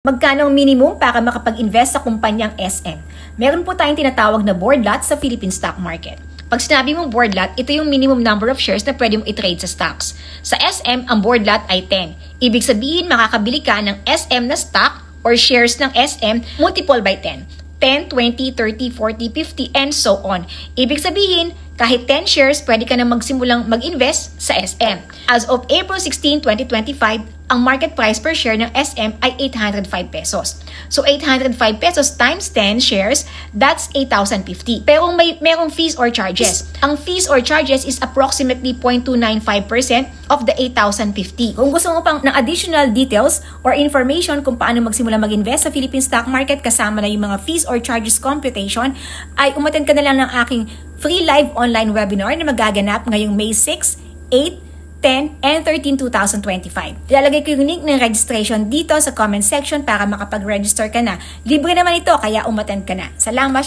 Magkano ang minimum para makapag-invest sa kumpanyang SM? Meron po tayong tinatawag na board lot sa Philippine stock market. Pag sinabi mong board lot, ito yung minimum number of shares na pwede mong i-trade sa stocks. Sa SM, ang board lot ay 10. Ibig sabihin, makakabili ka ng SM na stock or shares ng SM multiple by 10. 10, 20, 30, 40, 50, and so on. Ibig sabihin, kahit 10 shares, pwede ka na magsimulang mag-invest sa SM. As of April 16, 2025, ang market price per share ng SM ay 805 pesos. So 805 pesos times 10 shares, that's 8,050. Pero merong fees or charges. Ang fees or charges is approximately 0.295% of the 8,050. Kung gusto mo pang ng additional details or information kung paano magsimula mag-invest sa Philippine stock market kasama na yung mga fees or charges computation, ay umattend ka na lang ng aking free live online webinar na magaganap ngayong May 6, 8, 10, and 13, 2025. Ilalagay ko yung link ng registration dito sa comment section para makapag-register ka na. Libre naman ito, kaya umattend ka na. Salamat!